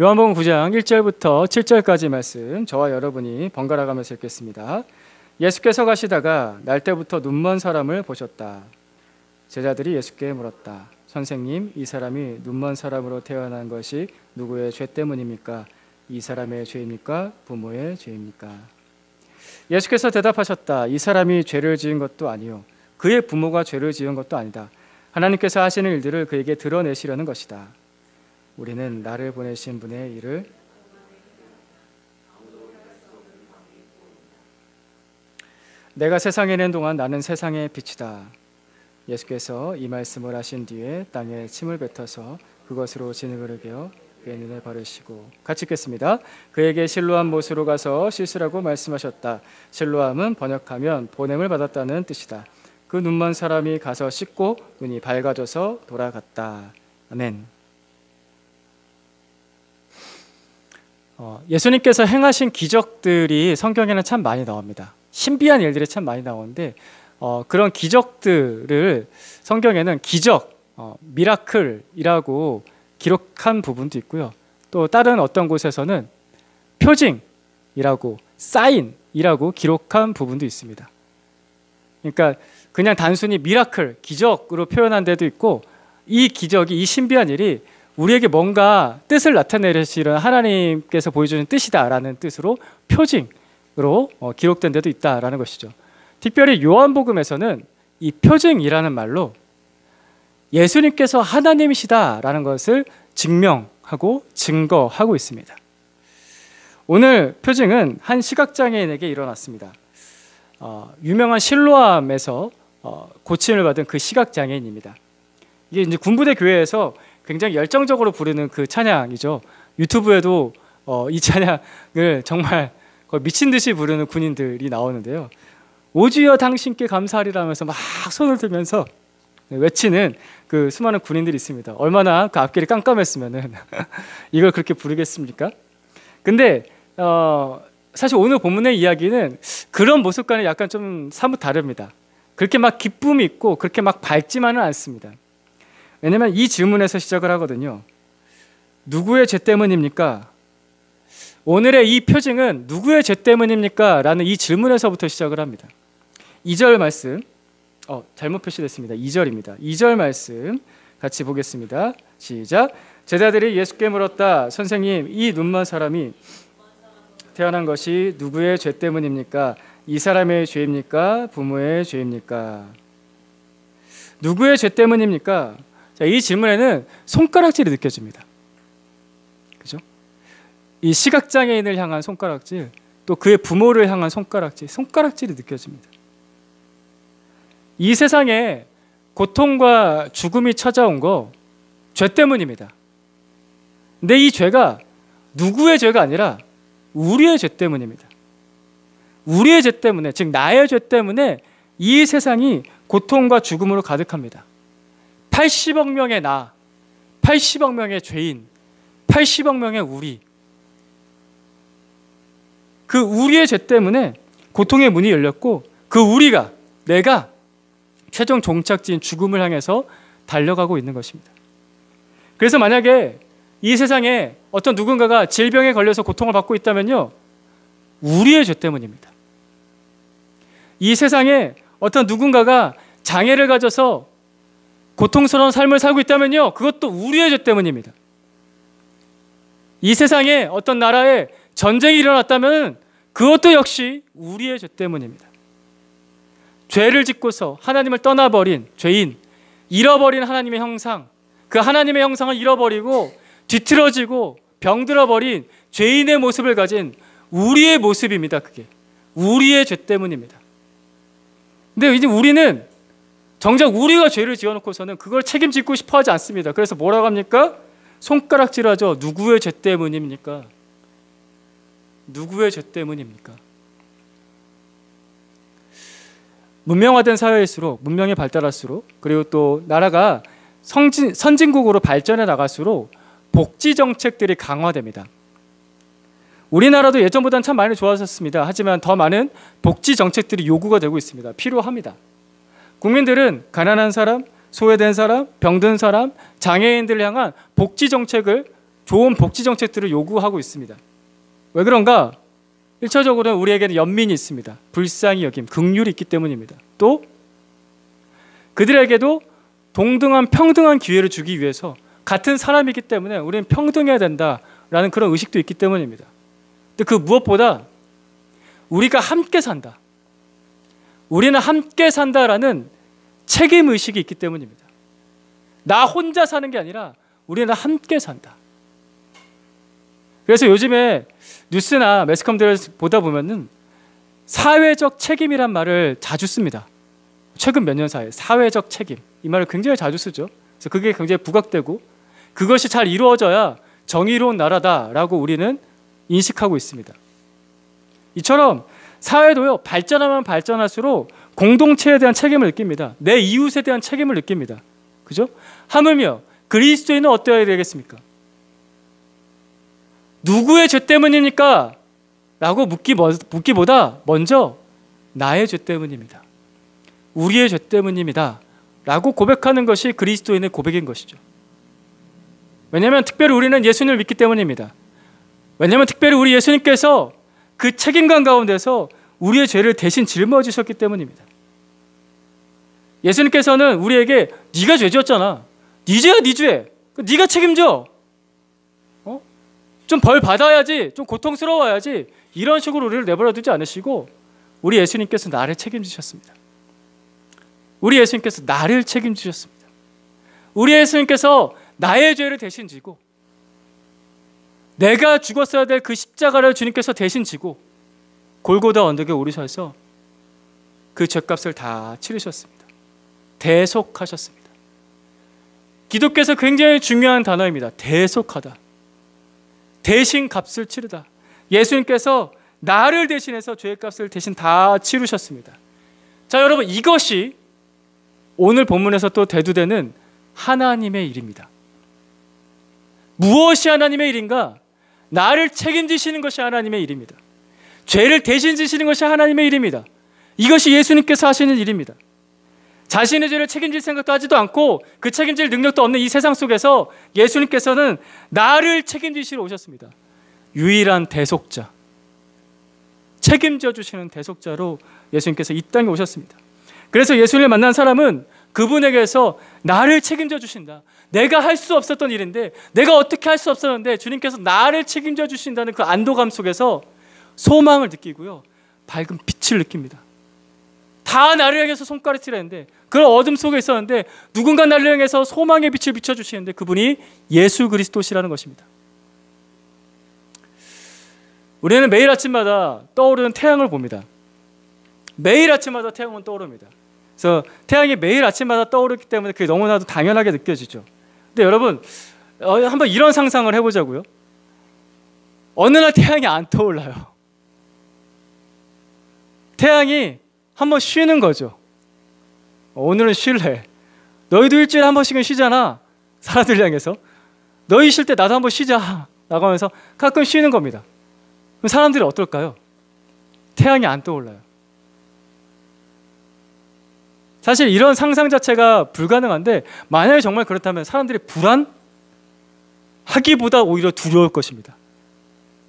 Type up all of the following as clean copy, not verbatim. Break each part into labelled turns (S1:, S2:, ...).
S1: 요한복음 9장 1절부터 7절까지 말씀 저와 여러분이 번갈아 가면서 읽겠습니다. 예수께서 가시다가 날때부터 눈먼 사람을 보셨다. 제자들이 예수께 물었다. 선생님, 이 사람이 눈먼 사람으로 태어난 것이 누구의 죄 때문입니까? 이 사람의 죄입니까? 부모의 죄입니까? 예수께서 대답하셨다. 이 사람이 죄를 지은 것도 아니요 그의 부모가 죄를 지은 것도 아니다. 하나님께서 하시는 일들을 그에게 드러내시려는 것이다. 우리는 나를 보내신 분의 일을 내가 세상에 있는 동안 나는 세상의 빛이다. 예수께서 이 말씀을 하신 뒤에 땅에 침을 뱉어서 그것으로 진흙을 으겨 그의 눈에 바르시고, 같이 읽겠습니다. 그에게 실로암 못으로 가서 씻으라고 말씀하셨다. 실로암은 번역하면 보냄을 받았다는 뜻이다. 그 눈먼 사람이 가서 씻고 눈이 밝아져서 돌아갔다. 아멘. 예수님께서 행하신 기적들이 성경에는 참 많이 나옵니다. 신비한 일들이 참 많이 나오는데 그런 기적들을 성경에는 기적, 미라클이라고 기록한 부분도 있고요. 또 다른 어떤 곳에서는 표징이라고, 사인이라고 기록한 부분도 있습니다. 그러니까 그냥 단순히 미라클, 기적으로 표현한 데도 있고, 이 기적이, 이 신비한 일이 우리에게 뭔가 뜻을 나타내시는 하나님께서 보여주는 뜻이다라는 뜻으로 표징으로 기록된 데도 있다라는 것이죠. 특별히 요한복음에서는 이 표징이라는 말로 예수님께서 하나님이시다라는 것을 증명하고 증거하고 있습니다. 오늘 표징은 한 시각장애인에게 일어났습니다. 유명한 실로암에서 고침을 받은 그 시각장애인입니다. 이게 이제 군부대 교회에서 굉장히 열정적으로 부르는 그 찬양이죠. 유튜브에도 이 찬양을 정말 거의 미친 듯이 부르는 군인들이 나오는데요. 오주여 당신께 감사하리라면서 막 손을 들면서 외치는 그 수많은 군인들이 있습니다. 얼마나 그 앞길이 깜깜했으면은 이걸 그렇게 부르겠습니까? 근데 사실 오늘 본문의 이야기는 그런 모습과는 약간 좀 사뭇 다릅니다. 그렇게 막 기쁨이 있고 그렇게 막 밝지만은 않습니다. 왜냐면 이 질문에서 시작을 하거든요. 누구의 죄 때문입니까? 오늘의 이 표징은 누구의 죄 때문입니까? 라는 이 질문에서부터 시작을 합니다. 2절 말씀, 잘못 표시됐습니다. 2절입니다. 2절 말씀 같이 보겠습니다. 시작. 제자들이 예수께 물었다. 선생님, 이 눈먼 사람이 태어난 것이 누구의 죄 때문입니까? 이 사람의 죄입니까? 부모의 죄입니까? 누구의 죄 때문입니까? 자, 이 질문에는 손가락질이 느껴집니다. 그죠? 이 시각장애인을 향한 손가락질, 또 그의 부모를 향한 손가락질이 느껴집니다. 이 세상에 고통과 죽음이 찾아온 거 죄 때문입니다. 근데 이 죄가 누구의 죄가 아니라 우리의 죄 때문입니다. 우리의 죄 때문에, 즉 나의 죄 때문에 이 세상이 고통과 죽음으로 가득합니다. 80억 명의 나, 80억 명의 죄인, 80억 명의 우리, 그 우리의 죄 때문에 고통의 문이 열렸고, 그 우리가, 내가 최종 종착지인 죽음을 향해서 달려가고 있는 것입니다. 그래서 만약에 이 세상에 어떤 누군가가 질병에 걸려서 고통을 받고 있다면요, 우리의 죄 때문입니다. 이 세상에 어떤 누군가가 장애를 가져서 고통스러운 삶을 살고 있다면요, 그것도 우리의 죄 때문입니다. 이 세상에 어떤 나라에 전쟁이 일어났다면 그것도 역시 우리의 죄 때문입니다. 죄를 짓고서 하나님을 떠나버린 죄인, 잃어버린 하나님의 형상, 그 하나님의 형상을 잃어버리고 뒤틀어지고 병들어버린 죄인의 모습을 가진 우리의 모습입니다. 그게 우리의 죄 때문입니다. 근데 이제 우리는 정작 우리가 죄를 지어놓고서는 그걸 책임지고 싶어 하지 않습니다. 그래서 뭐라고 합니까? 손가락질하죠. 누구의 죄 때문입니까? 누구의 죄 때문입니까? 문명화된 사회일수록, 문명이 발달할수록, 그리고 또 나라가 선진국으로 발전해 나갈수록 복지 정책들이 강화됩니다. 우리나라도 예전보다는 참 많이 좋아졌습니다. 하지만 더 많은 복지 정책들이 요구가 되고 있습니다. 필요합니다. 국민들은 가난한 사람, 소외된 사람, 병든 사람, 장애인들을 향한 복지 정책을 좋은 복지 정책들을 요구하고 있습니다. 왜 그런가? 1차적으로는 우리에게는 연민이 있습니다. 불쌍히 여김, 긍휼이 있기 때문입니다. 또 그들에게도 동등한 평등한 기회를 주기 위해서 같은 사람이기 때문에 우리는 평등해야 된다라는 그런 의식도 있기 때문입니다. 근데 그 무엇보다 우리가 함께 산다. 우리는 함께 산다라는 책임의식이 있기 때문입니다. 나 혼자 사는 게 아니라 우리는 함께 산다. 그래서 요즘에 뉴스나 매스컴들을 보다 보면은 사회적 책임이란 말을 자주 씁니다. 최근 몇 년 사이에 사회적 책임, 이 말을 굉장히 자주 쓰죠. 그래서 그게 굉장히 부각되고 그것이 잘 이루어져야 정의로운 나라다라고 우리는 인식하고 있습니다. 이처럼 사회도요, 발전하면 발전할수록 공동체에 대한 책임을 느낍니다. 내 이웃에 대한 책임을 느낍니다. 그죠? 하물며 그리스도인은 어떠해야 되겠습니까? 누구의 죄 때문입니까? 라고 묻기보다 먼저 나의 죄 때문입니다. 우리의 죄 때문입니다. 라고 고백하는 것이 그리스도인의 고백인 것이죠. 왜냐하면 특별히 우리는 예수님을 믿기 때문입니다. 왜냐하면 특별히 우리 예수님께서 그 책임감 가운데서 우리의 죄를 대신 짊어지셨기 때문입니다. 예수님께서는 우리에게 네가 죄 지었잖아. 네 죄야 네 죄. 네가 책임져. 좀 벌 받아야지. 좀 고통스러워야지. 이런 식으로 우리를 내버려 두지 않으시고 우리 예수님께서 나를 책임지셨습니다. 우리 예수님께서 나를 책임지셨습니다. 우리 예수님께서 나의 죄를 대신 지고 내가 죽었어야 될 그 십자가를 주님께서 대신 지고 골고다 언덕에 오르셔서 그 죄값을 다 치르셨습니다. 대속하셨습니다. 기독교에서 굉장히 중요한 단어입니다. 대속하다. 대신 값을 치르다. 예수님께서 나를 대신해서 죄값을 대신 다 치르셨습니다. 자, 여러분, 이것이 오늘 본문에서 또 대두되는 하나님의 일입니다. 무엇이 하나님의 일인가? 나를 책임지시는 것이 하나님의 일입니다. 죄를 대신 지시는 것이 하나님의 일입니다. 이것이 예수님께서 하시는 일입니다. 자신의 죄를 책임질 생각도 하지도 않고 그 책임질 능력도 없는 이 세상 속에서 예수님께서는 나를 책임지시러 오셨습니다. 유일한 대속자, 책임져 주시는 대속자로 예수님께서 이 땅에 오셨습니다. 그래서 예수님을 만난 사람은 그분에게서 나를 책임져 주신다. 내가 할 수 없었던 일인데, 내가 어떻게 할 수 없었는데 주님께서 나를 책임져 주신다는 그 안도감 속에서 소망을 느끼고요, 밝은 빛을 느낍니다. 다 나를 향해서 손가락질했는데, 그런 어둠 속에 있었는데 누군가 나를 향해서 소망의 빛을 비춰주시는데 그분이 예수 그리스도시라는 것입니다. 우리는 매일 아침마다 떠오르는 태양을 봅니다. 매일 아침마다 태양은 떠오릅니다. 그래서 태양이 매일 아침마다 떠오르기 때문에 그게 너무나도 당연하게 느껴지죠. 근데 여러분, 한번 이런 상상을 해보자고요. 어느 날 태양이 안 떠올라요. 태양이 한번 쉬는 거죠. 오늘은 쉴래. 너희도 일주일에 한 번씩은 쉬잖아. 사람들 향해서. 너희 쉴 때 나도 한번 쉬자 라고 하면서 가끔 쉬는 겁니다. 그럼 사람들이 어떨까요? 태양이 안 떠올라요. 사실 이런 상상 자체가 불가능한데, 만약에 정말 그렇다면 사람들이 불안하기보다 오히려 두려울 것입니다.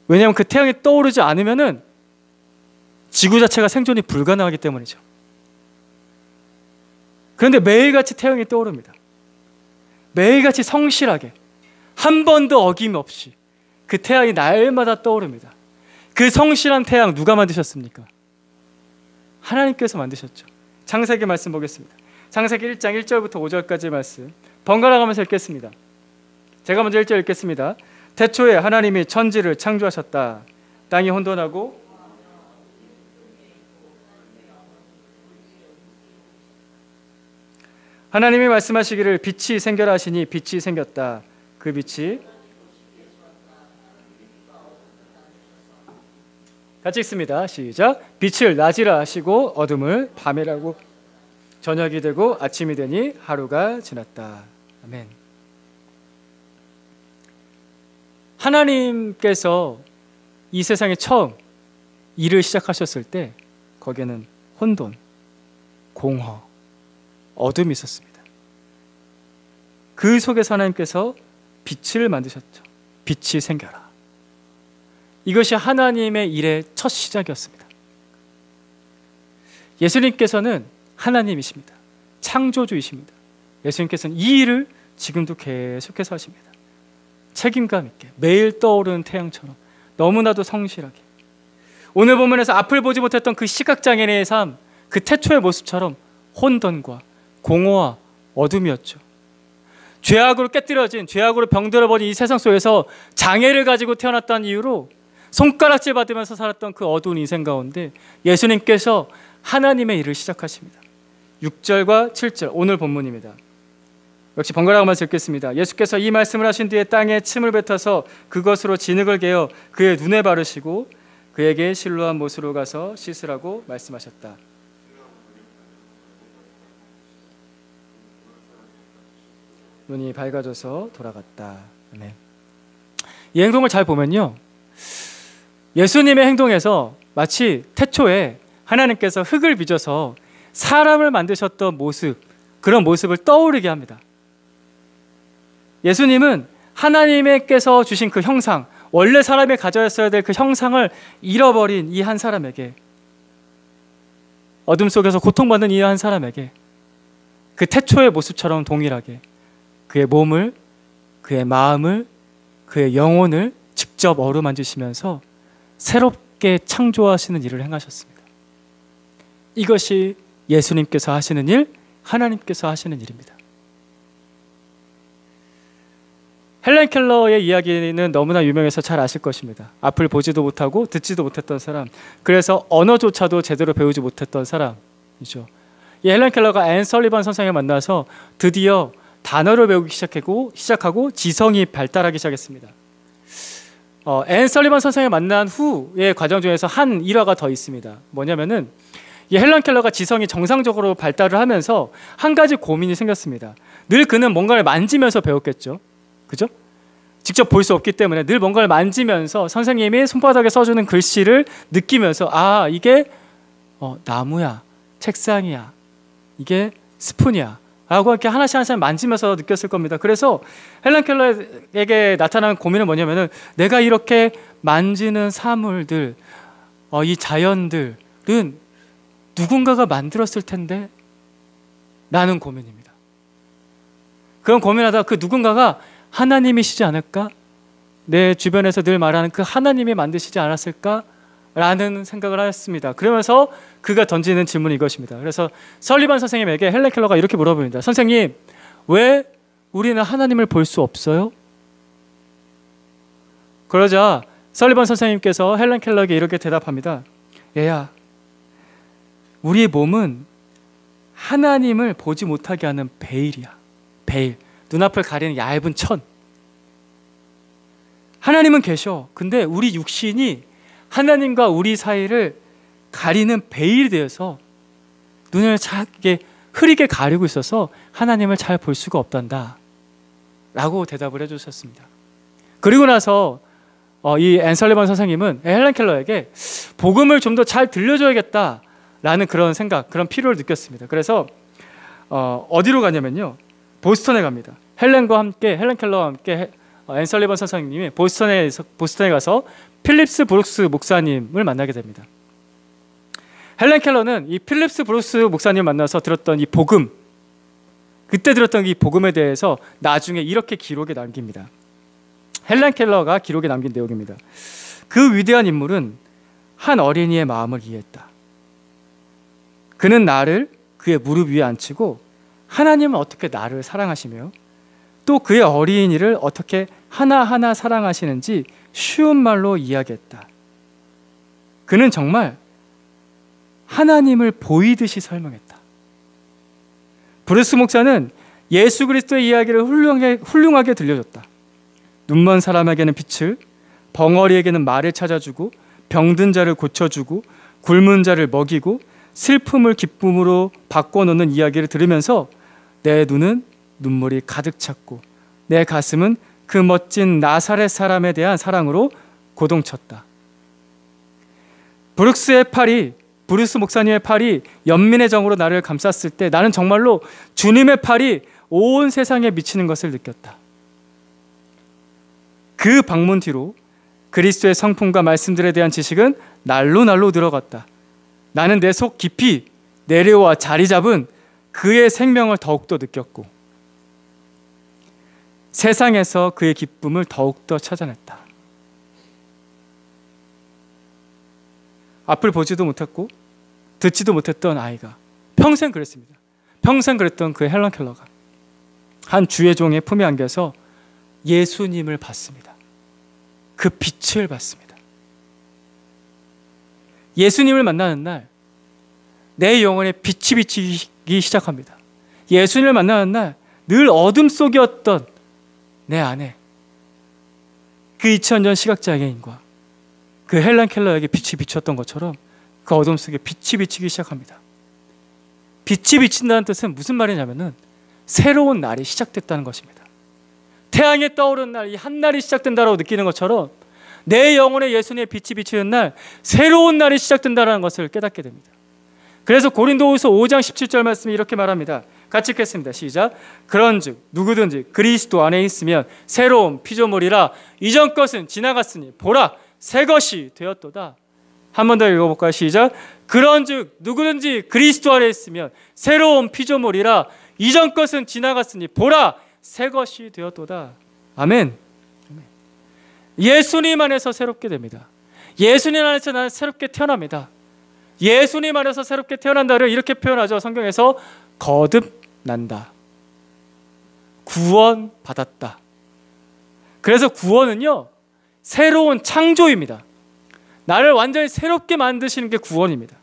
S1: 왜냐하면 그 태양이 떠오르지 않으면은 지구 자체가 생존이 불가능하기 때문이죠. 그런데 매일같이 태양이 떠오릅니다. 매일같이 성실하게 한 번도 어김없이 그 태양이 날마다 떠오릅니다. 그 성실한 태양 누가 만드셨습니까? 하나님께서 만드셨죠. 창세기 말씀 보겠습니다. 창세기 1장 1절부터 5절까지 말씀 번갈아 가면서 읽겠습니다. 제가 먼저 1절 읽겠습니다. 태초에 하나님이 천지를 창조하셨다. 땅이 혼돈하고 하나님이 말씀하시기를 빛이 생겨라 하시니 빛이 생겼다. 그 빛이 같이 읽습니다. 시작. 빛을 낮이라 하시고 어둠을 밤이라고, 저녁이 되고 아침이 되니 하루가 지났다. 아멘. 하나님께서 이 세상에 처음 일을 시작하셨을 때 거기에는 혼돈, 공허, 어둠이 있었습니다. 그 속에서 하나님께서 빛을 만드셨죠. 빛이 생겨라. 이것이 하나님의 일의 첫 시작이었습니다. 예수님께서는 하나님이십니다. 창조주이십니다. 예수님께서는 이 일을 지금도 계속해서 하십니다. 책임감 있게 매일 떠오르는 태양처럼 너무나도 성실하게. 오늘 본문에서 앞을 보지 못했던 그 시각장애인의 삶, 그 태초의 모습처럼 혼돈과 공허와 어둠이었죠. 죄악으로 깨뜨려진, 죄악으로 병들어버린 이 세상 속에서 장애를 가지고 태어났다는 이유로 손가락질 받으면서 살았던 그 어두운 인생 가운데 예수님께서 하나님의 일을 시작하십니다. 6절과 7절 오늘 본문입니다. 역시 번갈아 가면서 읽겠습니다. 예수께서 이 말씀을 하신 뒤에 땅에 침을 뱉어서 그것으로 진흙을 개어 그의 눈에 바르시고 그에게 실로암 못으로 가서 씻으라고 말씀하셨다. 눈이 밝아져서 돌아갔다. 아멘. 이 행동을 잘 보면요, 예수님의 행동에서 마치 태초에 하나님께서 흙을 빚어서 사람을 만드셨던 모습, 그런 모습을 떠오르게 합니다. 예수님은 하나님께서 주신 그 형상, 원래 사람이 가져야 될 그 형상을 잃어버린 이 한 사람에게, 어둠 속에서 고통받는 이 한 사람에게 그 태초의 모습처럼 동일하게 그의 몸을, 그의 마음을, 그의 영혼을 직접 어루만지시면서 새롭게 창조하시는 일을 행하셨습니다. 이것이 예수님께서 하시는 일, 하나님께서 하시는 일입니다. 헬렌 켈러의 이야기는 너무나 유명해서 잘 아실 것입니다. 앞을 보지도 못하고 듣지도 못했던 사람, 그래서 언어조차도 제대로 배우지 못했던 사람이죠. 이 헬렌 켈러가 앤 설리반 선생을 만나서 드디어 단어를 배우기 시작하고 지성이 발달하기 시작했습니다. 앤 설리반 선생을 만난 후의 과정 중에서 한 일화가 더 있습니다. 뭐냐면은 이 헬렌 켈러가 지성이 정상적으로 발달을 하면서 한 가지 고민이 생겼습니다. 늘 그는 뭔가를 만지면서 배웠겠죠. 그죠? 직접 볼 수 없기 때문에 늘 뭔가를 만지면서 선생님이 손바닥에 써주는 글씨를 느끼면서, 아, 이게 나무야, 책상이야, 이게 스푼이야 라고 이렇게 하나씩 만지면서 느꼈을 겁니다. 그래서 헬렌 켈러에게 나타나는 고민은 뭐냐면은, 내가 이렇게 만지는 사물들, 이 자연들은 누군가가 만들었을 텐데 라는 고민입니다. 그런 고민하다가 그 누군가가 하나님이시지 않을까? 내 주변에서 늘 말하는 그 하나님이 만드시지 않았을까? 라는 생각을 하였습니다. 그러면서 그가 던지는 질문이 이것입니다. 그래서 설리반 선생님에게 헬렌 켈러가 이렇게 물어봅니다. 선생님, 왜 우리는 하나님을 볼 수 없어요? 그러자 설리반 선생님께서 헬렌 켈러에게 이렇게 대답합니다. 얘야, 우리의 몸은 하나님을 보지 못하게 하는 베일이야. 베일, 눈앞을 가리는 얇은 천. 하나님은 계셔. 근데 우리 육신이 하나님과 우리 사이를 가리는 베일이 되어서 눈을 작게 흐리게 가리고 있어서 하나님을 잘 볼 수가 없단다 라고 대답을 해주셨습니다. 그리고 나서 이 앤 설리반 선생님은 헬렌 켈러에게 복음을 좀 더 잘 들려줘야겠다라는 그런 생각, 그런 필요를 느꼈습니다. 그래서 어디로 가냐면요, 보스턴에 갑니다. 헬렌 켈러와 함께 앤 설리반 선생님이 보스턴에 가서 필립스 브룩스 목사님을 만나게 됩니다. 헬렌 켈러는 이 필립스 브룩스 목사님을 만나서 들었던 이 복음, 그때 들었던 이 복음에 대해서 나중에 이렇게 기록에 남깁니다. 헬렌 켈러가 기록에 남긴 내용입니다. 그 위대한 인물은 한 어린이의 마음을 이해했다. 그는 나를 그의 무릎 위에 앉히고 하나님은 어떻게 나를 사랑하시며 또 그의 어린이를 어떻게 하나하나 사랑하시는지 쉬운 말로 이야기했다. 그는 정말 하나님을 보이듯이 설명했다. 브루스 목사는 예수 그리스도의 이야기를 훌륭하게 들려줬다. 눈먼 사람에게는 빛을, 벙어리에게는 말을 찾아주고, 병든 자를 고쳐주고, 굶은 자를 먹이고, 슬픔을 기쁨으로 바꿔놓는 이야기를 들으면서 내 눈은 눈물이 가득 찼고 내 가슴은 그 멋진 나사렛 사람에 대한 사랑으로 고동쳤다. 브루스 목사님의 팔이 연민의 정으로 나를 감쌌을 때 나는 정말로 주님의 팔이 온 세상에 미치는 것을 느꼈다. 그 방문 뒤로 그리스도의 성품과 말씀들에 대한 지식은 날로 늘어갔다. 나는 내 속 깊이 내려와 자리 잡은 그의 생명을 더욱더 느꼈고 세상에서 그의 기쁨을 더욱더 찾아냈다. 앞을 보지도 못했고 듣지도 못했던 아이가 평생 그랬습니다. 평생 그랬던 그 헬런 켈러가 한 주의 종의 품에 안겨서 예수님을 봤습니다. 그 빛을 봤습니다. 예수님을 만나는 날 내 영혼에 빛이 비치기 시작합니다. 예수님을 만나는 날 늘 어둠 속이었던 내 안에 그 2000년 시각장애인과 그 헬런 켈러에게 빛이 비쳤던 것처럼 그 어둠 속에 빛이 비치기 시작합니다. 빛이 비친다는 뜻은 무슨 말이냐면은 새로운 날이 시작됐다는 것입니다. 태양이 떠오르는 날, 이 한날이 시작된다고 느끼는 것처럼 내 영혼에 예수님의 빛이 비치는 날, 새로운 날이 시작된다는 것을 깨닫게 됩니다. 그래서 고린도후서 5장 17절 말씀이 이렇게 말합니다. 같이 읽겠습니다. 시작. 그런즉 누구든지 그리스도 안에 있으면 새로운 피조물이라 이전 것은 지나갔으니 보라 새 것이 되었도다. 한 번 더 읽어볼까요? 시작. 그런즉 누구든지 그리스도 안에 있으면 새로운 피조물이라 이전 것은 지나갔으니 보라 새 것이 되었도다. 아멘. 예수님 안에서 새롭게 됩니다. 예수님 안에서 나는 새롭게 태어납니다. 예수님 안에서 새롭게 태어난다를 이렇게 표현하죠. 성경에서 거듭난다. 구원받았다. 그래서 구원은요, 새로운 창조입니다. 나를 완전히 새롭게 만드시는 게 구원입니다.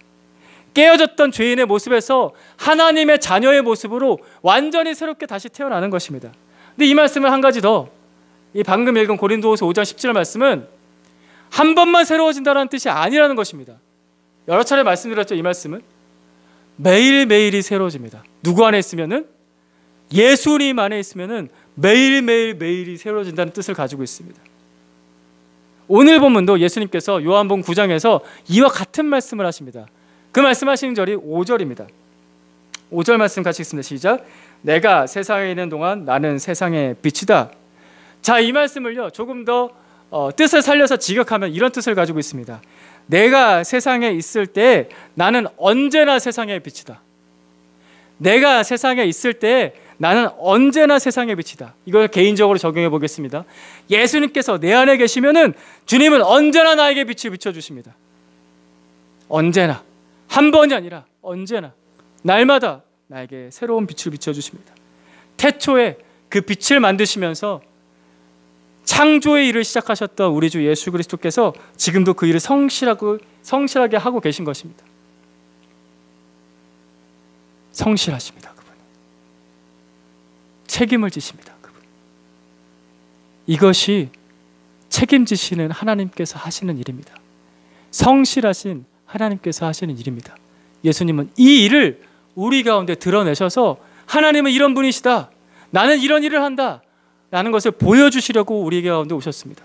S1: 깨어졌던 죄인의 모습에서 하나님의 자녀의 모습으로 완전히 새롭게 다시 태어나는 것입니다. 근데 이 말씀을 한 가지 더, 이 방금 읽은 고린도후서 5장 17절 말씀은 한 번만 새로워진다는 뜻이 아니라는 것입니다. 여러 차례 말씀드렸죠. 이 말씀은 매일매일이 새로워집니다. 누구 안에 있으면은? 예수님 안에 있으면은 매일매일이 새로워진다는 뜻을 가지고 있습니다. 오늘 본문도 예수님께서 요한복음 9장에서 이와 같은 말씀을 하십니다. 그 말씀하시는 절이 5절입니다. 5절 말씀 같이 읽습니다. 시작. 내가 세상에 있는 동안 나는 세상의 빛이다. 자, 이 말씀을요 조금 더 뜻을 살려서 직역하면 이런 뜻을 가지고 있습니다. 내가 세상에 있을 때 나는 언제나 세상의 빛이다. 내가 세상에 있을 때 나는 언제나 세상의 빛이다. 이걸 개인적으로 적용해 보겠습니다. 예수님께서 내 안에 계시면은 주님은 언제나 나에게 빛을 비춰주십니다. 언제나. 한 번이 아니라 언제나. 날마다 나에게 새로운 빛을 비춰주십니다. 태초에 그 빛을 만드시면서 창조의 일을 시작하셨던 우리 주 예수 그리스도께서 지금도 그 일을 성실하게 하고 계신 것입니다. 성실하십니다. 그분. 책임을 지십니다. 그분. 이것이 책임지시는 하나님께서 하시는 일입니다. 성실하신 하나님께서 하시는 일입니다. 예수님은 이 일을 우리 가운데 드러내셔서 하나님은 이런 분이시다. 나는 이런 일을 한다. 라는 것을 보여주시려고 우리 가운데 오셨습니다.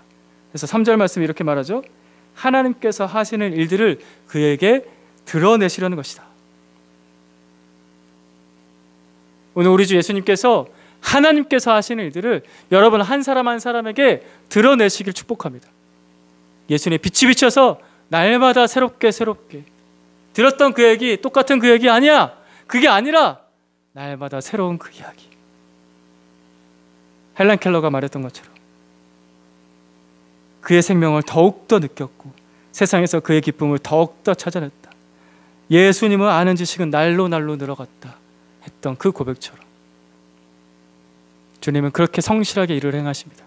S1: 그래서 3절 말씀이 이렇게 말하죠. 하나님께서 하시는 일들을 그에게 드러내시려는 것이다. 오늘 우리 주 예수님께서 하나님께서 하시는 일들을 여러분 한 사람 한 사람에게 드러내시길 축복합니다. 예수님의 빛이 비쳐서 날마다 새롭게 들었던 그 얘기 똑같은 그 얘기 아니야. 그게 아니라 날마다 새로운 그 이야기. 헬런 켈러가 말했던 것처럼 그의 생명을 더욱더 느꼈고 세상에서 그의 기쁨을 더욱더 찾아냈다. 예수님을 아는 지식은 날로 늘어갔다 했던 그 고백처럼 주님은 그렇게 성실하게 일을 행하십니다.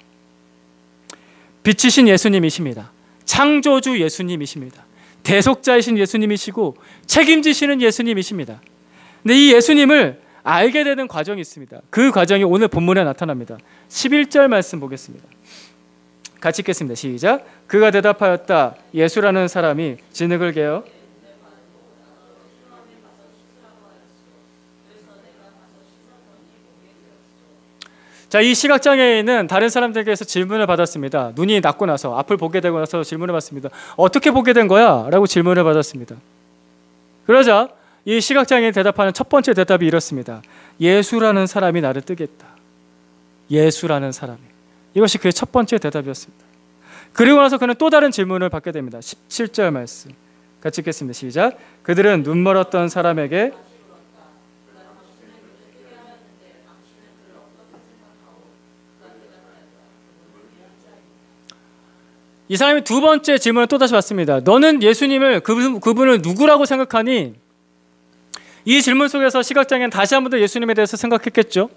S1: 빛이신 예수님이십니다. 창조주 예수님이십니다. 대속자이신 예수님이시고 책임지시는 예수님이십니다. 근데 이 예수님을 알게 되는 과정이 있습니다. 그 과정이 오늘 본문에 나타납니다. 11절 말씀 보겠습니다. 같이 읽겠습니다. 시작. 그가 대답하였다. 예수라는 사람이 진흙을 개어 자, 이 시각장애인은 다른 사람들에게서 질문을 받았습니다. 눈이 낮고 나서 앞을 보게 되고 나서 질문을 받습니다. 어떻게 보게 된 거야? 라고 질문을 받았습니다. 그러자 이 시각장애인 대답하는 첫 번째 대답이 이렇습니다. 예수라는 사람이 나를 뜨겠다. 예수라는 사람이. 이것이 그의 첫 번째 대답이었습니다. 그리고 나서 그는 또 다른 질문을 받게 됩니다. 17절 말씀 같이 읽겠습니다. 시작. 그들은 눈 멀었던 사람에게 이 사람이 두 번째 질문을 또다시 받습니다. 너는 예수님을 그분을 누구라고 생각하니? 이 질문 속에서 시각장애는 다시 한 번 더 예수님에 대해서 생각했겠죠.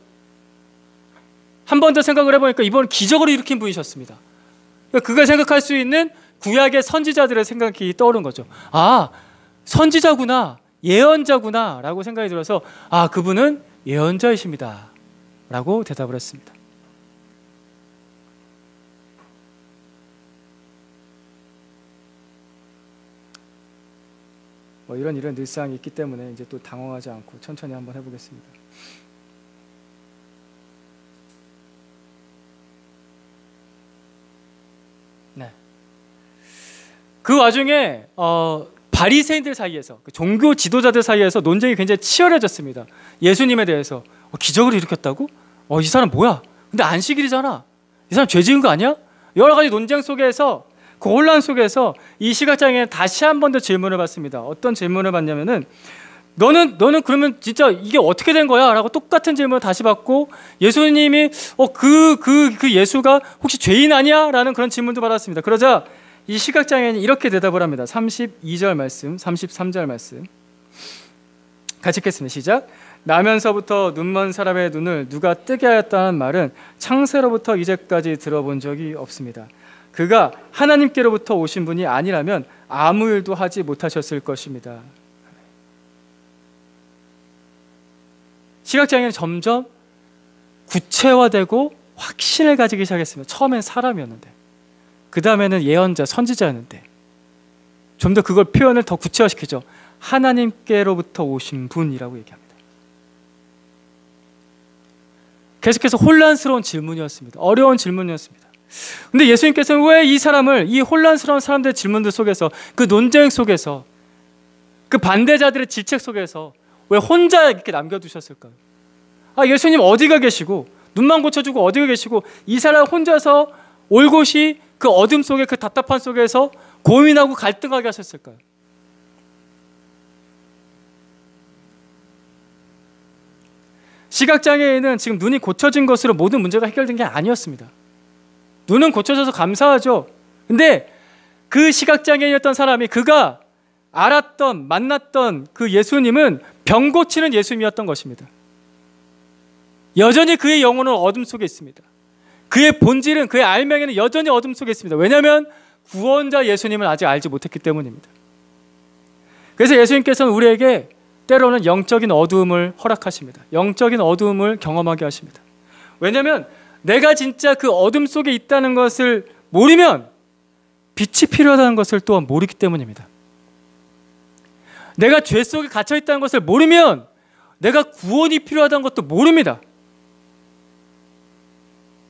S1: 한 번 더 생각을 해보니까 이번 기적을 일으킨 분이셨습니다. 그가 생각할 수 있는 구약의 선지자들의 생각이 떠오른 거죠. 아, 선지자구나, 예언자구나 라고 생각이 들어서 아, 그분은 예언자이십니다 라고 대답을 했습니다. 이런 일상이 있기 때문에 이제 또 당황하지 않고 천천히 한번 해보겠습니다. 네. 그 와중에 바리새인들 사이에서 종교 지도자들 사이에서 논쟁이 굉장히 치열해졌습니다. 예수님에 대해서 기적을 일으켰다고? 이 사람 뭐야? 근데 안식일이잖아. 이 사람 죄 지은 거 아니야? 여러 가지 논쟁 속에서 그 혼란 속에서 이 시각장애는 다시 한 번 더 질문을 받습니다. 어떤 질문을 받냐면은 너는 그러면 진짜 이게 어떻게 된 거야? 라고 똑같은 질문을 다시 받고 예수님이 그 예수가 혹시 죄인 아니야? 라는 그런 질문도 받았습니다. 그러자 이 시각장애인이 이렇게 대답을 합니다. 32절 말씀, 33절 말씀 같이 읽겠습니다. 시작. 나면서부터 눈먼 사람의 눈을 누가 뜨게 하였다는 말은 창세로부터 이제까지 들어본 적이 없습니다. 그가 하나님께로부터 오신 분이 아니라면 아무 일도 하지 못하셨을 것입니다. 시각장애는 점점 구체화되고 확신을 가지기 시작했습니다. 처음엔 사람이었는데 그 다음에는 예언자, 선지자였는데 좀 더 그걸 표현을 더 구체화시키죠. 하나님께로부터 오신 분이라고 얘기합니다. 계속해서 혼란스러운 질문이었습니다. 어려운 질문이었습니다. 근데 예수님께서는 왜 이 사람을 이 혼란스러운 사람들의 질문들 속에서 그 논쟁 속에서 그 반대자들의 질책 속에서 왜 혼자 이렇게 남겨두셨을까요? 예수님 어디가 계시고 눈만 고쳐주고 어디가 계시고 이 사람 혼자서 올곧이 그 어둠 속에 그 답답한 속에서 고민하고 갈등하게 하셨을까요? 시각장애인은 지금 눈이 고쳐진 것으로 모든 문제가 해결된 게 아니었습니다. 눈은 고쳐져서 감사하죠. 근데 그 시각장애인이었던 사람이 그가 알았던 만났던 그 예수님은 병 고치는 예수님이었던 것입니다. 여전히 그의 영혼은 어둠 속에 있습니다. 그의 본질은 그의 알맹이는 여전히 어둠 속에 있습니다. 왜냐하면 구원자 예수님을 아직 알지 못했기 때문입니다. 그래서 예수님께서는 우리에게 때로는 영적인 어두움을 허락하십니다. 영적인 어두움을 경험하게 하십니다. 왜냐하면 내가 진짜 그 어둠 속에 있다는 것을 모르면 빛이 필요하다는 것을 또한 모르기 때문입니다. 내가 죄 속에 갇혀 있다는 것을 모르면 내가 구원이 필요하다는 것도 모릅니다.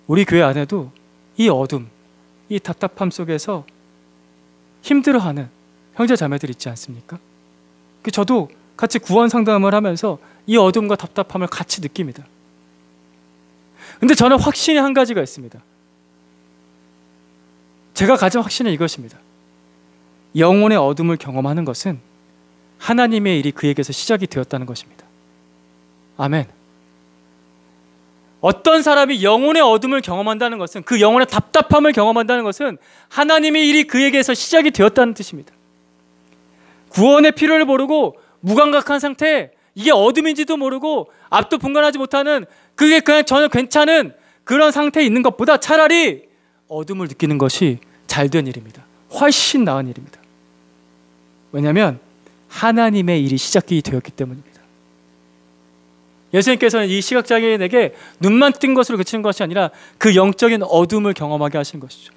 S1: 우리 교회 안에도 이 어둠, 이 답답함 속에서 힘들어하는 형제 자매들이 있지 않습니까? 저도 같이 구원 상담을 하면서 이 어둠과 답답함을 같이 느낍니다. 근데 저는 확신이 한 가지가 있습니다. 제가 가진 확신은 이것입니다. 영혼의 어둠을 경험하는 것은 하나님의 일이 그에게서 시작이 되었다는 것입니다. 아멘. 어떤 사람이 영혼의 어둠을 경험한다는 것은, 그 영혼의 답답함을 경험한다는 것은 하나님의 일이 그에게서 시작이 되었다는 뜻입니다. 구원의 필요를 모르고 무감각한 상태, 이게 어둠인지도 모르고 앞도 분간하지 못하는, 그게 그냥 저는 괜찮은 그런 상태에 있는 것보다 차라리 어둠을 느끼는 것이 잘된 일입니다. 훨씬 나은 일입니다. 왜냐하면 하나님의 일이 시작이 되었기 때문입니다. 예수님께서는 이 시각장애인에게 눈만 뜬 것으로 그치는 것이 아니라 그 영적인 어둠을 경험하게 하신 것이죠.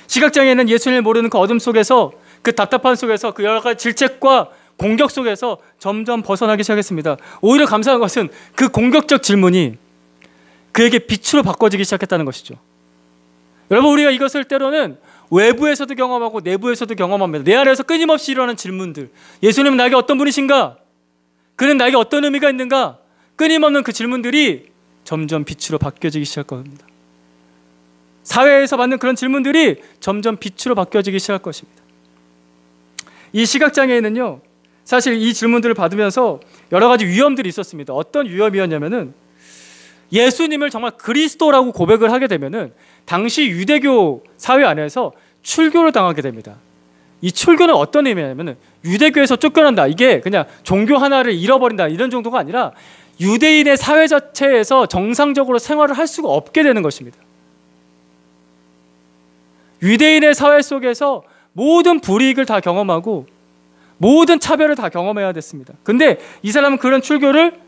S1: 시각장애인은 예수님을 모르는 그 어둠 속에서, 그 답답한 속에서, 그 여러 가지 질책과 공격 속에서 점점 벗어나기 시작했습니다. 오히려 감사한 것은 그 공격적 질문이 그에게 빛으로 바꿔지기 시작했다는 것이죠. 여러분, 우리가 이것을 때로는 외부에서도 경험하고 내부에서도 경험합니다. 내 안에서 끊임없이 일어나는 질문들. 예수님은 나에게 어떤 분이신가? 그는 나에게 어떤 의미가 있는가? 끊임없는 그 질문들이 점점 빛으로 바뀌어지기 시작합니다. 사회에서 받는 그런 질문들이 점점 빛으로 바뀌어지기 시작할 것입니다. 이 시각장애인은요, 사실 이 질문들을 받으면서 여러 가지 위험들이 있었습니다. 어떤 위험이었냐면은 예수님을 정말 그리스도라고 고백을 하게 되면은 당시 유대교 사회 안에서 출교를 당하게 됩니다. 이 출교는 어떤 의미냐면은 유대교에서 쫓겨난다, 이게 그냥 종교 하나를 잃어버린다 이런 정도가 아니라 유대인의 사회 자체에서 정상적으로 생활을 할 수가 없게 되는 것입니다. 유대인의 사회 속에서 모든 불이익을 다 경험하고 모든 차별을 다 경험해야 됐습니다. 근데 이 사람은 그런 출교를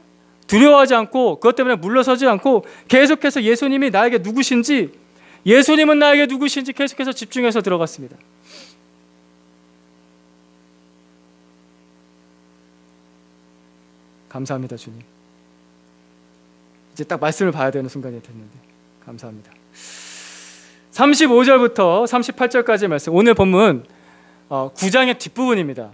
S1: 두려워하지 않고 그것 때문에 물러서지 않고 계속해서 예수님이 나에게 누구신지, 예수님은 나에게 누구신지 계속해서 집중해서 들어갔습니다. 감사합니다, 주님. 이제 딱 말씀을 봐야 되는 순간이 됐는데 감사합니다. 35절부터 38절까지의 말씀, 오늘 본문 9장의 뒷부분입니다.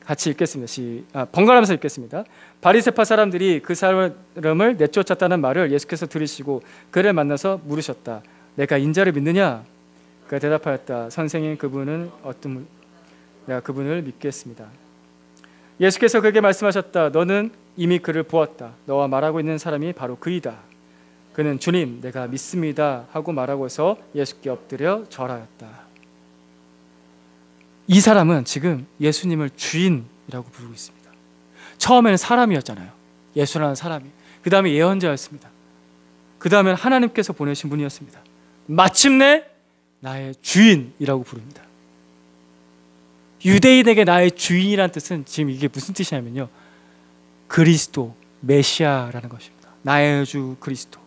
S1: 같이 읽겠습니다. 번갈아가면서 읽겠습니다. 바리새파 사람들이 그 사람을 내쫓았다는 말을 예수께서 들으시고 그를 만나서 물으셨다. 내가 인자를 믿느냐? 그가 대답하였다. 선생님, 그분은 내가 그분을 믿겠습니다. 예수께서 그에게 말씀하셨다. 너는 이미 그를 보았다. 너와 말하고 있는 사람이 바로 그이다. 그는 주님, 내가 믿습니다 하고 말하고서 예수께 엎드려 절하였다. 이 사람은 지금 예수님을 주인이라고 부르고 있습니다. 처음에는 사람이었잖아요. 예수라는 사람이. 그 다음에 예언자였습니다. 그 다음에 하나님께서 보내신 분이었습니다. 마침내 나의 주인이라고 부릅니다. 유대인에게 나의 주인이라는 뜻은 지금 이게 무슨 뜻이냐면요, 그리스도, 메시아라는 것입니다. 나의 주 그리스도.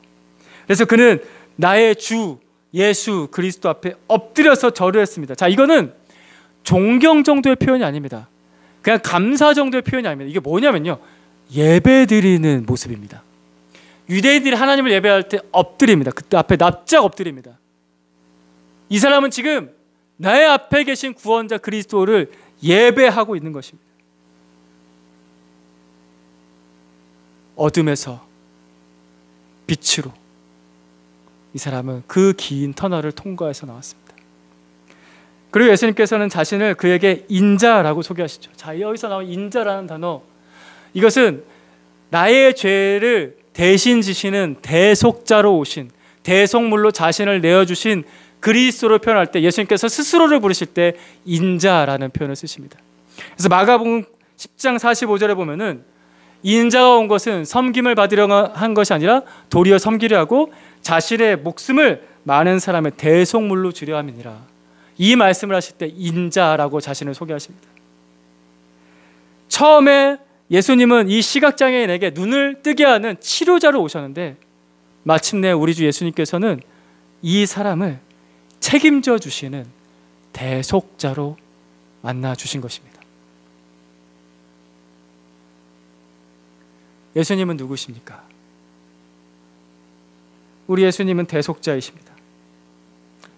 S1: 그래서 그는 나의 주 예수 그리스도 앞에 엎드려서 절을 했습니다. 자, 이거는 존경 정도의 표현이 아닙니다. 그냥 감사 정도의 표현이 아닙니다. 이게 뭐냐면요, 예배드리는 모습입니다. 유대인들이 하나님을 예배할 때 엎드립니다. 그때 앞에 납작 엎드립니다. 이 사람은 지금 나의 앞에 계신 구원자 그리스도를 예배하고 있는 것입니다. 어둠에서 빛으로 이 사람은 그 긴 터널을 통과해서 나왔습니다. 그리고 예수님께서는 자신을 그에게 인자라고 소개하시죠. 자, 여기서 나온 인자라는 단어, 이것은 나의 죄를 대신 지시는 대속자로 오신, 대속물로 자신을 내어주신 그리스도를 표현할 때 예수님께서 스스로를 부르실 때 인자라는 표현을 쓰십니다. 그래서 마가복음 10장 45절에 보면은 인자가 온 것은 섬김을 받으려 한 것이 아니라 도리어 섬기려 하고 자신의 목숨을 많은 사람의 대속물로 주려 함이니라. 이 말씀을 하실 때 인자라고 자신을 소개하십니다. 처음에 예수님은 이 시각장애인에게 눈을 뜨게 하는 치료자로 오셨는데 마침내 우리 주 예수님께서는 이 사람을 책임져 주시는 대속자로 만나 주신 것입니다. 예수님은 누구십니까? 우리 예수님은 대속자이십니다.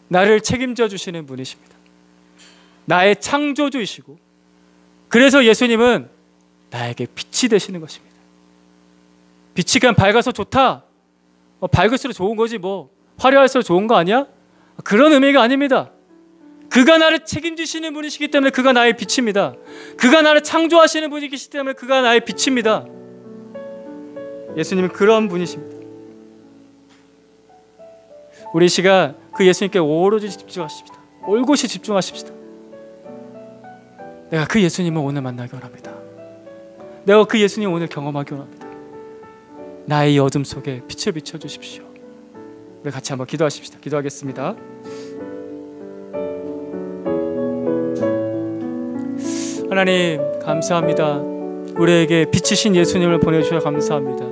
S1: 나를 책임져 주시는 분이십니다. 나의 창조주이시고, 그래서 예수님은 나에게 빛이 되시는 것입니다. 빛이 그냥 밝아서 좋다, 밝을수록 좋은 거지 뭐 화려할수록 좋은 거 아니야? 그런 의미가 아닙니다. 그가 나를 책임지시는 분이시기 때문에 그가 나의 빛입니다. 그가 나를 창조하시는 분이시기 때문에 그가 나의 빛입니다. 예수님은 그런 분이십니다. 우리 시간 그 예수님께 오로지 집중하십시다. 올곧이 집중하십시다. 내가 그 예수님을 오늘 만나기 원합니다. 내가 그 예수님 오늘 경험하기 원합니다. 나의 어둠 속에 빛을 비춰주십시오. 우리 같이 한번 기도하십시다. 기도하겠습니다. 하나님 감사합니다. 우리에게 빛이신 예수님을 보내주셔서 감사합니다.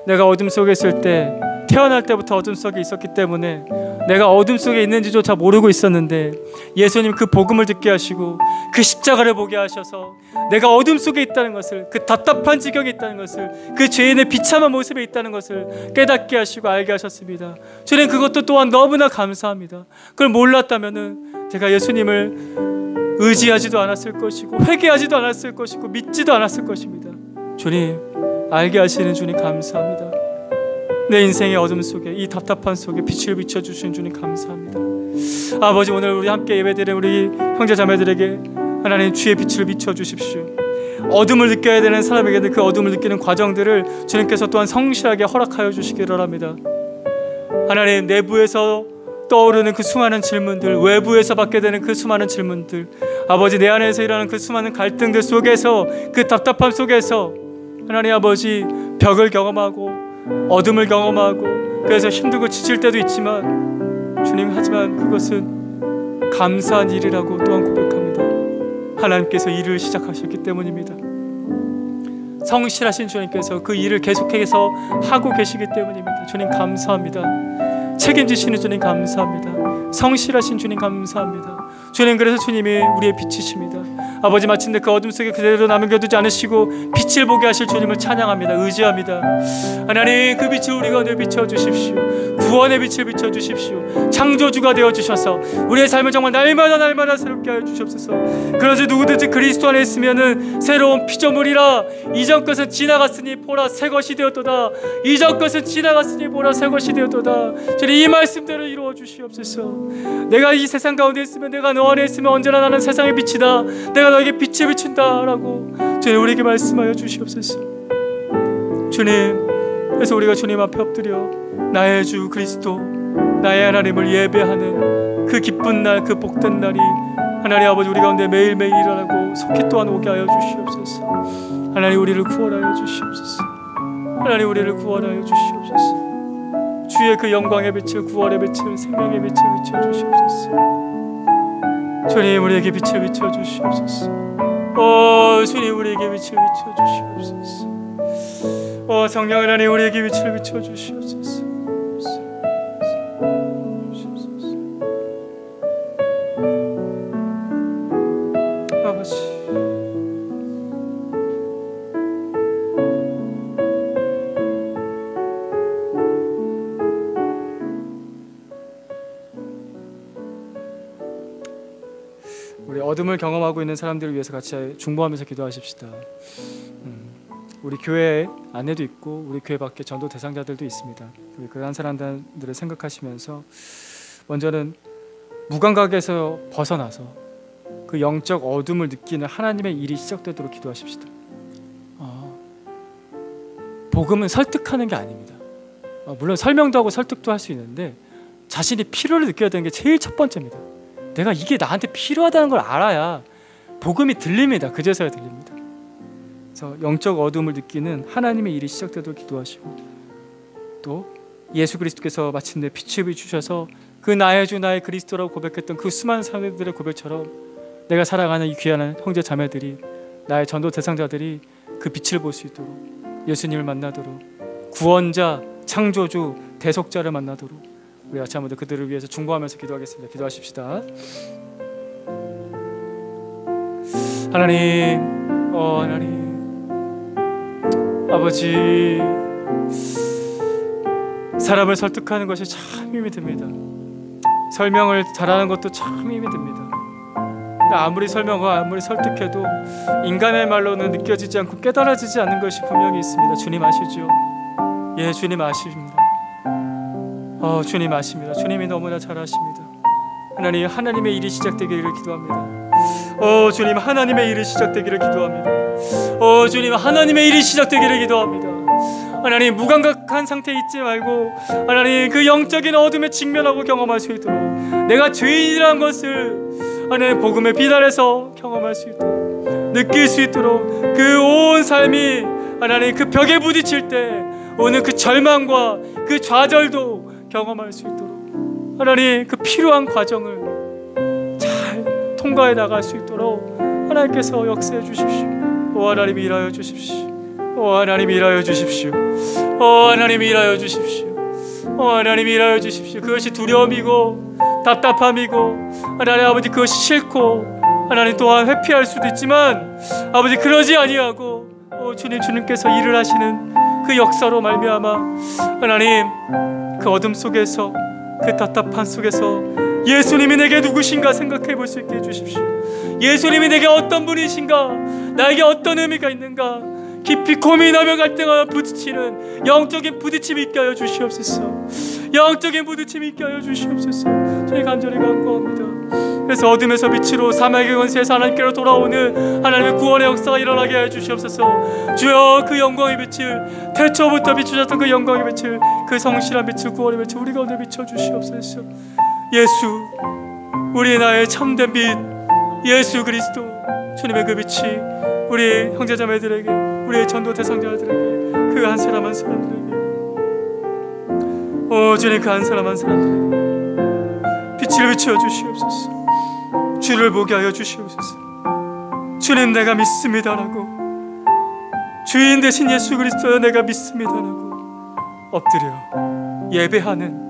S1: 내가 어둠 속에 있을 때, 태어날 때부터 어둠 속에 있었기 때문에 내가 어둠 속에 있는지조차 모르고 있었는데 예수님 그 복음을 듣게 하시고 그 십자가를 보게 하셔서 내가 어둠 속에 있다는 것을, 그 답답한 지경에 있다는 것을, 그 죄인의 비참한 모습에 있다는 것을 깨닫게 하시고 알게 하셨습니다. 주님, 그것도 또한 너무나 감사합니다. 그걸 몰랐다면은 제가 예수님을 의지하지도 않았을 것이고 회개하지도 않았을 것이고 믿지도 않았을 것입니다. 주님, 알게 하시는 주님 감사합니다. 내 인생의 어둠 속에, 이 답답한 속에 빛을 비춰주신 주님 감사합니다. 아버지, 오늘 우리 함께 예배드리는 우리 형제 자매들에게 하나님 주의 빛을 비춰주십시오. 어둠을 느껴야 되는 사람에게는 그 어둠을 느끼는 과정들을 주님께서 또한 성실하게 허락하여 주시기를 합니다. 하나님, 내부에서 떠오르는 그 수많은 질문들, 외부에서 받게 되는 그 수많은 질문들, 아버지, 내 안에서 일어나는 그 수많은 갈등들 속에서, 그 답답함 속에서 하나님 아버지, 벽을 경험하고 어둠을 경험하고 그래서 힘들고 지칠 때도 있지만 주님, 하지만 그것은 감사한 일이라고 또한 고백합니다. 하나님께서 일을 시작하셨기 때문입니다. 성실하신 주님께서 그 일을 계속해서 하고 계시기 때문입니다. 주님 감사합니다. 책임지시는 주님 감사합니다. 성실하신 주님 감사합니다. 주님, 그래서 주님이 우리의 빛이십니다. 아버지, 마침내 그 어둠 속에 그대로 남겨두지 않으시고 빛을 보게 하실 주님을 찬양합니다. 의지합니다. 하나님, 그 빛을 우리 가운데 비춰주십시오. 구원의 빛을 비춰주십시오. 창조주가 되어주셔서 우리의 삶을 정말 날마다 새롭게 하여 주시옵소서. 그러지 누구든지 그리스도 안에 있으면 새로운 피조물이라. 이전 것은 지나갔으니 보라 새 것이 되었도다. 이전 것은 지나갔으니 보라 새 것이 되었도다. 주님, 이 말씀대로 이루어 주시옵소서. 내가 이 세상 가운데 있으면, 내가 너 안에 있으면 언제나 나는 세상의 빛이다. 내가 너에게 빛을 비춘다 라고 주님 우리에게 말씀하여 주시옵소서. 주님, 그래서 우리가 주님 앞에 엎드려 나의 주 그리스도, 나의 하나님을 예배하는 그 기쁜 날, 그 복된 날이 하나님 아버지 우리 가운데 매일매일 일어나고 속히 또한 오게 하여 주시옵소서. 하나님, 우리를 구원하여 주시옵소서. 하나님, 우리를 구원하여 주시옵소서. 주의 그 영광의 빛을, 구원의 빛을, 생명의 빛을 비춰주시옵소서. 주님, 우리에게 빛을 비춰주시옵소서. 주님, 우리에게 빛을 비춰주시옵소서. 성령 하나님, 우리에게 빛을 비춰주시옵소서. 아버지, 우리 어둠을 경험하고 있는 사람들을 위해서 같이 중보하면서 기도하십시다. 우리 교회 안에도 있고 우리 교회 밖에 전도 대상자들도 있습니다. 우리 그런 사람들을 생각하시면서 먼저는 무감각에서 벗어나서 그 영적 어둠을 느끼는 하나님의 일이 시작되도록 기도하십시다. 복음은 설득하는 게 아닙니다. 물론 설명도 하고 설득도 할 수 있는데 자신이 필요를 느껴야 되는 게 제일 첫 번째입니다. 내가 이게 나한테 필요하다는 걸 알아야 복음이 들립니다. 그제서야 들립니다. 그래서 영적 어둠을 느끼는 하나님의 일이 시작되도록 기도하시고, 또 예수 그리스도께서 마침내 빛을 비추셔서 그 나의 주 나의 그리스도라고 고백했던 그 수많은 사람들의 고백처럼 내가 사랑하는 이 귀한 형제 자매들이, 나의 전도 대상자들이 그 빛을 볼 수 있도록, 예수님을 만나도록, 구원자, 창조주, 대속자를 만나도록 우리 같이 한번 더 그들을 위해서 중보하면서 기도하겠습니다. 기도하십시다. 하나님, 하나님 아버지, 사람을 설득하는 것이 참 힘이 듭니다. 설명을 잘하는 것도 참 힘이 듭니다. 아무리 설명하고 아무리 설득해도 인간의 말로는 느껴지지 않고 깨달아지지 않는 것이 분명히 있습니다. 주님 아시죠? 예, 주님 아십니다. 주님 아십니다. 주님이 너무나 잘 아십니다. 하나님, 하나님의 일이 시작되기를 기도합니다. 주님, 하나님의 일이 시작되기를 기도합니다. 주님, 하나님의 일이 시작되기를 기도합니다. 하나님, 무감각한 상태에 있지 말고 하나님, 그 영적인 어둠에 직면하고 경험할 수 있도록, 내가 죄인이라는 것을 하나님 복음의 빛 아래서 경험할 수 있도록, 느낄 수 있도록, 그 온 삶이 하나님 그 벽에 부딪힐 때 오는 그 절망과 그 좌절도 경험할 수 있도록 하나님 그 필요한 과정을 잘 통과해 나갈 수 있도록 하나님께서 역사해 주십시오. 하나님 일하여 주십시오. 하나님 일하여 주십시오. 하나님 일하여 주십시오. 하나님 일하여 주십시오. 그것이 두려움이고 답답함이고 하나님 아버지, 그것이 싫고 하나님 또한 회피할 수도 있지만 아버지, 그러지 아니하고 주님께서 일을 하시는 그 역사로 말미암아 하나님, 그 어둠 속에서, 그 답답한 속에서 예수님이 내게 누구신가 생각해 볼 수 있게 해주십시오. 예수님이 내게 어떤 분이신가, 나에게 어떤 의미가 있는가, 깊이 고민하며 갈등하며 부딪히는 영적인 부딪힘이 있게 하여 주시옵소서. 영적인 부딪힘이 있게 하여 주시옵소서. 저희 간절히 간구합니다. 그래서 어둠에서 빛으로 사막의 권세에서 하나님께로 돌아오는 하나님의 구원의 역사가 일어나게 하여 주시옵소서. 주여, 그 영광의 빛을, 태초부터 비추셨던 그 영광의 빛을, 그 성실한 빛을, 구원의 빛을 우리 가운데 비춰 주시옵소서. 예수, 우리 나의 참된 빛 예수 그리스도, 주님의 그 빛이 우리 형제자매들에게, 우리의 전도 대상자들에게, 그 한 사람 한 사람들에게, 오 주님, 그 한 사람 한 사람들에게 빛을 비추어 주시옵소서. 주를 보게 하여 주시옵소서. 주님, 내가 믿습니다라고, 주인 되신 예수 그리스도여 내가 믿습니다라고 엎드려 예배하는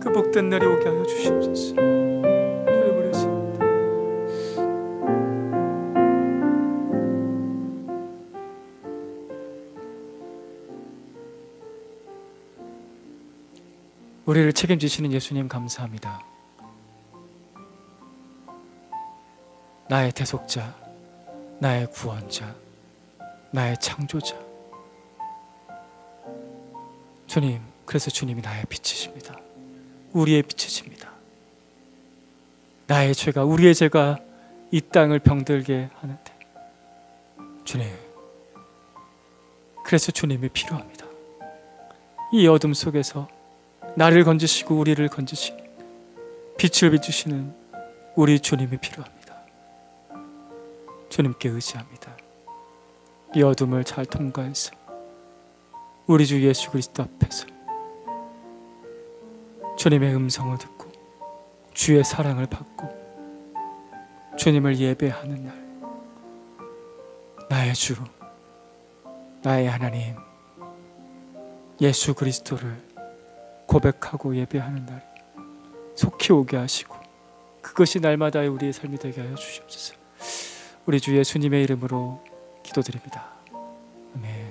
S1: 그 복된 날이 오게 하여 주시옵소서. 주를 부르십니다. 우리를 책임지시는 예수님 감사합니다. 나의 대속자, 나의 구원자, 나의 창조자. 주님, 그래서 주님이 나의 빛이십니다. 우리의 빛이십니다. 나의 죄가, 우리의 죄가 이 땅을 병들게 하는데, 주님, 그래서 주님이 필요합니다. 이 어둠 속에서 나를 건지시고 우리를 건지시고 빛을 비추시는 우리 주님이 필요합니다. 주님께 의지합니다. 이 어둠을 잘 통과해서 우리 주 예수 그리스도 앞에서 주님의 음성을 듣고 주의 사랑을 받고 주님을 예배하는 날, 나의 주, 나의 하나님 예수 그리스도를 고백하고 예배하는 날이 속히 오게 하시고 그것이 날마다의 우리의 삶이 되게 하여 주시옵소서. 우리 주 예수님의 이름으로 기도드립니다. 아멘.